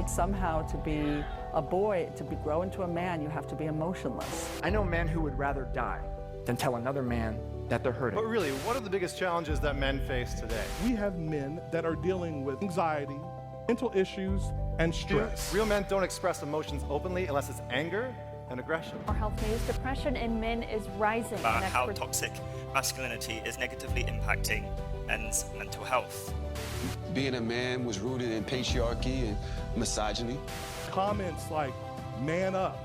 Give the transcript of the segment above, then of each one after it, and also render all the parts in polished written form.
need somehow to be a boy, to grow into a man, you have to be emotionless. I know men who would rather die than tell another man that they're hurting. But really, what are the biggest challenges that men face today? We have men that are dealing with anxiety, mental issues, and stress. Real men don't express emotions openly unless it's anger and aggression. Our health news, depression in men is rising. About how toxic masculinity is negatively impacting men's mental health. Being a man was rooted in patriarchy and misogyny. Comments like, man up,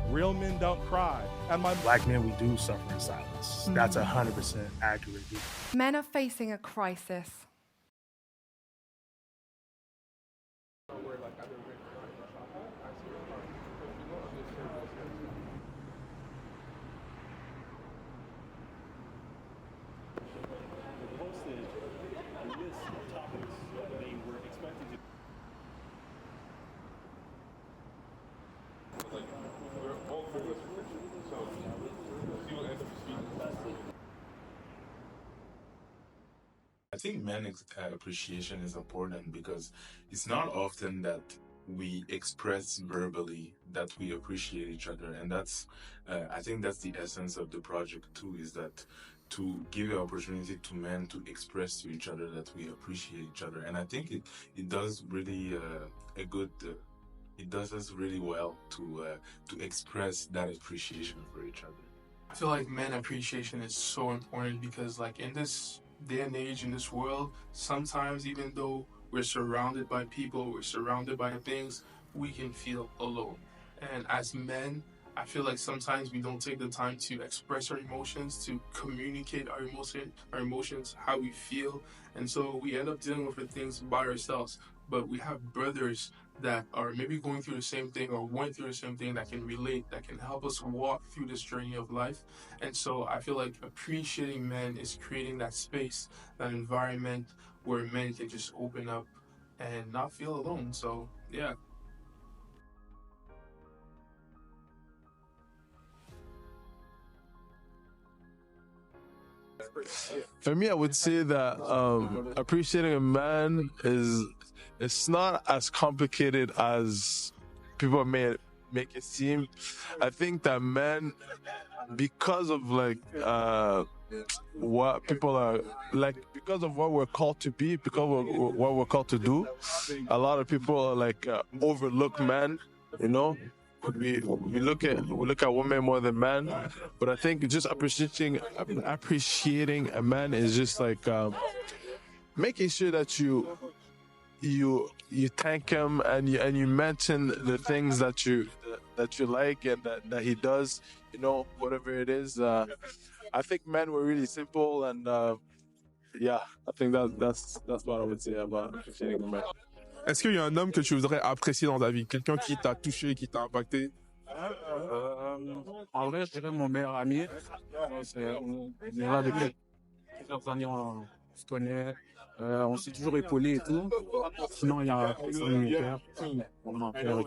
real men don't cry. And Black men, we do suffer in silence. That's 100% accurate. Men are facing a crisis. I think man appreciation is important because it's not often that we express verbally that we appreciate each other, and that's I think that's the essence of the project too, is that to give an opportunity to men to express to each other that we appreciate each other. And I think it does really it does us really well to express that appreciation for each other. I feel like man appreciation is so important because, like, in this day and age, in this world, sometimes even though we're surrounded by people, we're surrounded by things, we can feel alone. And as men, I feel like sometimes we don't take the time to express our emotions, to communicate our emotions, how we feel. And so we end up dealing with the things by ourselves. But we have brothers that are maybe going through the same thing or went through the same thing that can relate, that can help us walk through this journey of life. And so I feel like appreciating men is creating that space, that environment where men can just open up and not feel alone. So, yeah. For me, I would say that appreciating a man it's not as complicated as people may make it seem. I think that men, because of what people are like, because of what we're called to be, because of what we're called to do, a lot of people overlook men, you know. We look at women more than men, but I think just appreciating a man is just like making sure that you thank him and you mention the things that you like and that he does, you know, whatever it is. I think men were really simple, and yeah, I think that's what I would say about appreciating a man. Est-ce qu'il y a un homme que tu voudrais apprécier dans ta vie? Quelqu'un qui t'a touché, qui t'a impacté? En vrai, je dirais mon meilleur ami. On est là depuis plusieurs années, on se connaît. On s'est toujours épaulé et tout. Sinon, il y a mon père. Mon père.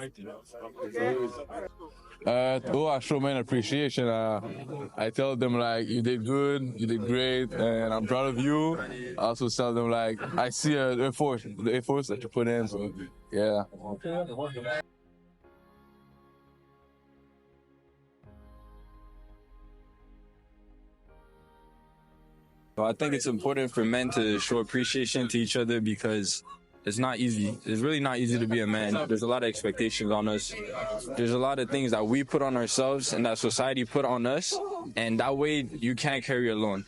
I show man appreciation. I tell them like, you did good, you did great, and I'm proud of you. I also tell them like, I see the effort that you put in. So yeah. So I think it's important for men to show appreciation to each other because it's not easy. It's really not easy to be a man. There's a lot of expectations on us. There's a lot of things that we put on ourselves and that society put on us. And that way you can't carry alone.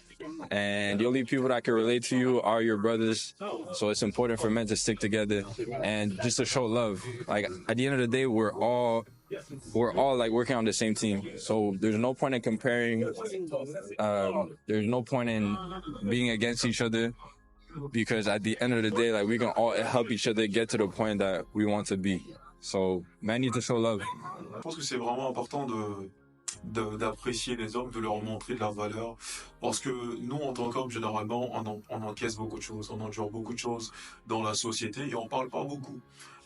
And the only people that can relate to you are your brothers. So it's important for men to stick together and just to show love. Like at the end of the day, we're all like working on the same team. So there's no point in comparing. There's no point in being against each other. Because at the end of the day, like we can all help each other get to the point that we want to be. So, men need to show love. Je pense que c'est vraiment important d'apprécier les hommes, de leur montrer de la valeur. Parce que nous, en tant qu'hommes, généralement, on encaisse beaucoup de choses, on endure beaucoup de choses dans la société et on parle pas beaucoup.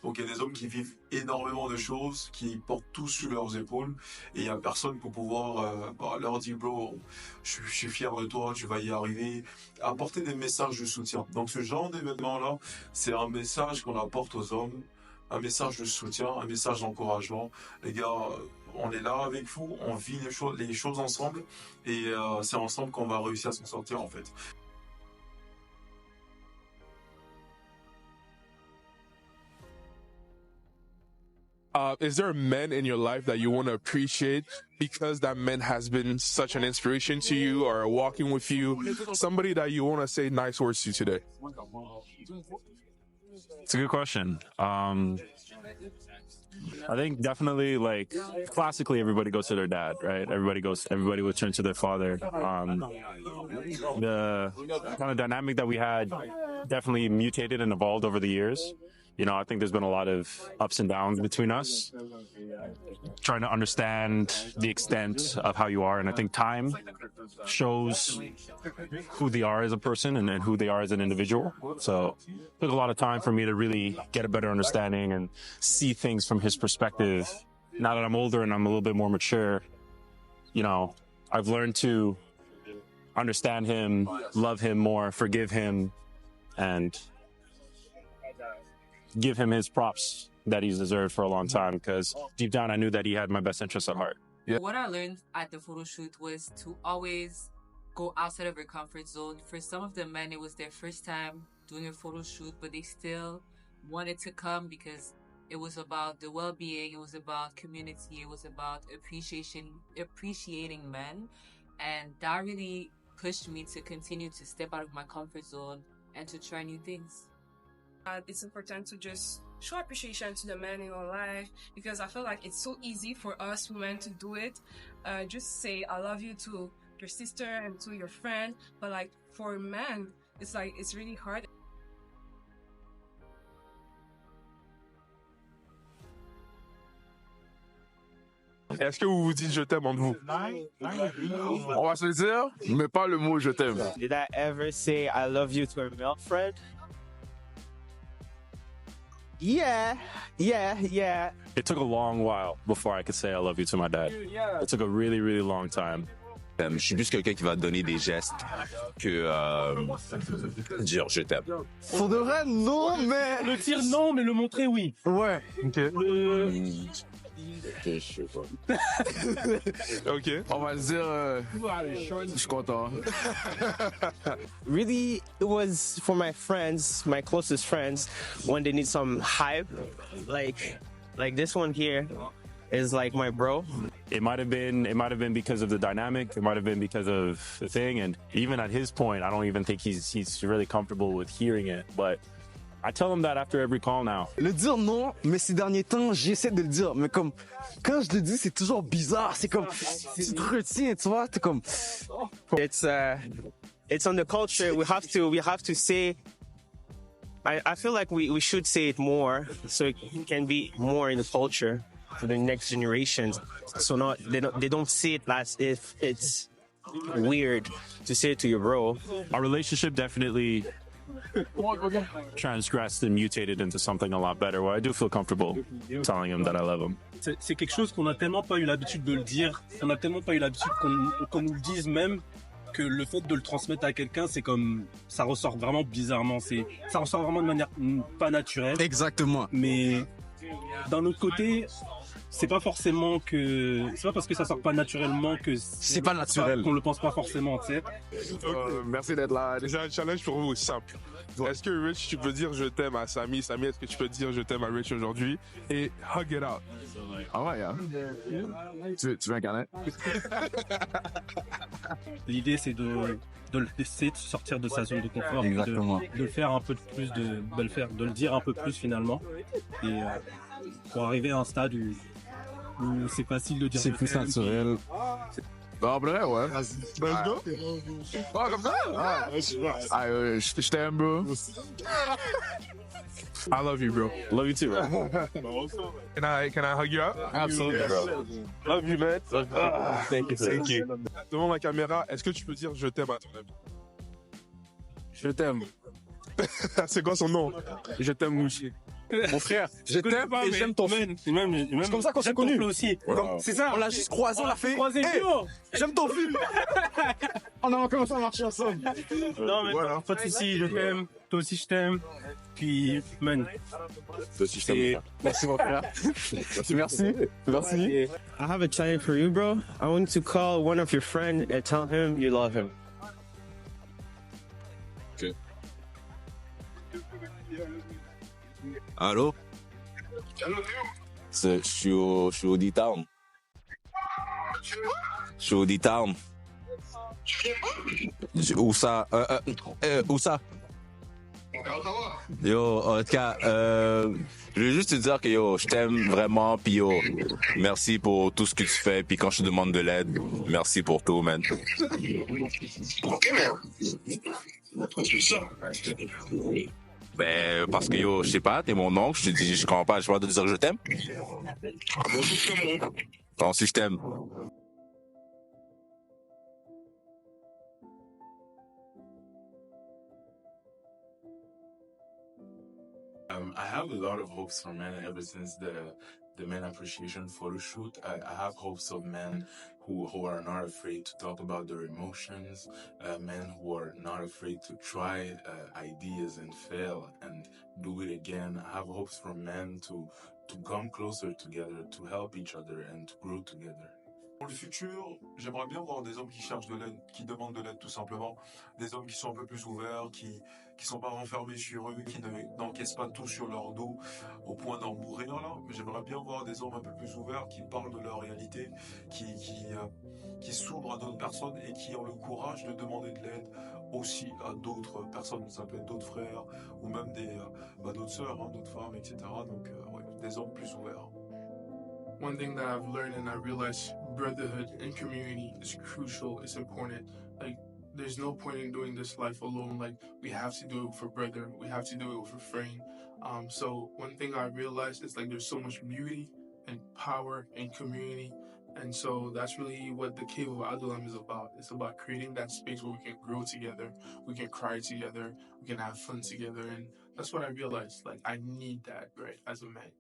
Donc il y a des hommes qui vivent énormément de choses, qui portent tout sur leurs épaules, et il y a personne pour pouvoir leur dire bro, je suis fier de toi, tu vas y arriver, apporter des messages de soutien. Donc ce genre d'événement-là, c'est un message qu'on apporte aux hommes un message de soutien, un message d'encouragement. Les gars, on est là avec vous, on vit les choses ensemble et c'est ensemble qu'on va réussir à s'en sortir en fait. Is there a man in your life that you want to appreciate because that man has been such an inspiration to you or walking with you? Somebody that you want to say nice words to today? It's a good question. I think definitely, like, classically everybody goes to their dad, right? Everybody would turn to their father. The kind of dynamic that we had definitely mutated and evolved over the years. You know, I think there's been a lot of ups and downs between us, trying to understand the extent of how you are. And I think time shows who they are as a person and who they are as an individual. So it took a lot of time for me to really get a better understanding and see things from his perspective. Now that I'm older and I'm a little bit more mature, you know, I've learned to understand him, love him more, forgive him, and give him his props that he's deserved for a long time, because deep down I knew that he had my best interests at heart. Yeah. What I learned at the photo shoot was to always go outside of your comfort zone. For some of the men, it was their first time doing a photo shoot, but they still wanted to come because it was about the well-being, it was about community, it was about appreciating men. And that really pushed me to continue to step out of my comfort zone and to try new things. It's important to just show appreciation to the men in our life, because I feel like it's so easy for us women to do it. Just say I love you to your sister and to your friend, but like for men, it's like it's really hard. Est-ce que vous vous dites je t'aime entre vous? On va se le dire, mais pas le mot je t'aime. Did I ever say I love you to a male friend? Yeah. It took a long while before I could say I love you to my dad. It took a really, really long time. Je suis plus quelqu'un qui va donner des gestes que dire je t'aime. Pour de vrai, non, mais... Le dire non, mais le montrer oui. Ouais. Ok. Je sais pas. Ok. On va le dire, je suis content. Really, it was for my friends, my closest friends, when they need some hype. Like this one here is like my bro. It might have been because of the dynamic. It might have been because of the thing. And even at his point, I don't even think he's really comfortable with hearing it. But I tell him that after every call now. Le dire non, mais ces derniers temps, j'essaie de le dire. Mais comme, quand je le dis, c'est toujours bizarre. C'est comme, tu te retiens, tu vois, t'es comme... It's on the culture. We have to say... I feel like we should say it more, so it can be more in the culture for the next generations. So they don't see it as if it's weird to say it to your bro. Our relationship definitely transgressed and mutated into something a lot better, where I do feel comfortable telling him that I love him. C'est quelque chose qu'on a tellement pas eu l'habitude de le dire, on a tellement pas eu l'habitude qu'on nous le dise même, que le fait de le transmettre à quelqu'un, c'est comme, ça ressort vraiment bizarrement, ça ressort vraiment de manière pas naturelle. Exactement. Mais d'un autre côté, c'est pas parce que ça sort pas naturellement que c'est pas naturel, qu'on le pense pas forcément, tu sais. Merci d'être là. Déjà, un challenge pour vous simple. Est-ce que Rich, tu peux dire je t'aime à Samy? Samy, est-ce que tu peux dire je t'aime à Rich aujourd'hui? Et hug it out. Ah ouais, hein? Tu veux un carnet? L'idée, c'est d'essayer de sortir de sa zone de confort. Exactement. De le faire un peu plus, de le dire un peu plus finalement. Et pour arriver à un stade où c'est facile de dire. C'est plus naturel. Bah, vrai, ouais. Let's go. Ah, comme ça? Ah, je t'aime, bro. I love you, bro. Love you too, bro. Can I hug you out? Absolutely, bro. Love you, man. Thank you. Thank you. Devant la caméra, est-ce que tu peux dire je t'aime à ton ami? Je t'aime. C'est quoi son nom? Je t'aime, Mouchi. Mon frère, je t'aime et j'aime ton flow. C'est comme ça qu'on s'est connus. Aussi. Wow. C'est ça. On l'a juste croisé, on l'a fait. Croisé, Hey, duo. j'aime ton film. On a commencé à marcher ensemble. Non, mais voilà. pas de soucis, je t'aime. Toi aussi, je t'aime. Puis, man. Toi aussi, je t'aime. Merci, mon frère. Merci. I have a challenge for you, bro. I want you to call one of your friends and tell him you love him. Okay. Allô? Je suis au D-Town. Je suis au D-Town. Où ça? Où ça? Yo, en tout cas, je veux juste te dire que yo, je t'aime vraiment, puis yo, merci pour tout ce que tu fais, puis quand je te demande de l'aide, merci pour tout, man. Ok, mais pourquoi tu fais ça? Ben, parce que yo, je sais pas, t'es mon oncle, je te dis, je comprends pas, je peux te dire que je t'aime. Toi aussi, je t'aime. I have a lot of hopes for men ever since the Man Appreciation Photoshoot. I have hopes of men who are not afraid to talk about their emotions, men who are not afraid to try ideas and fail and do it again. I have hopes for men to come closer together, to help each other and to grow together. Dans le futur, j'aimerais bien voir des hommes qui cherchent de l'aide, qui demandent de l'aide tout simplement, des hommes qui sont un peu plus ouverts, qui sont pas renfermés sur eux, qui n'encaissent pas tout sur leur dos au point d'en mourir là. Mais j'aimerais bien voir des hommes un peu plus ouverts qui parlent de leur réalité, qui s'ouvrent à d'autres personnes et qui ont le courage de demander de l'aide aussi à d'autres personnes, ça peut être d'autres frères ou même d'autres sœurs, hein, d'autres femmes, etc. Donc ouais, des hommes plus ouverts. One thing that I've learned and I realized brotherhood and community is crucial, it's important. Like, there's no point in doing this life alone. Like, we have to do it with a brother, we have to do it with a friend. So one thing I realized is like there's so much beauty and power in community. And so that's really what the Cave of Adullam is about. It's about creating that space where we can grow together, we can cry together, we can have fun together. And that's what I realized. Like, I need that, right, as a man.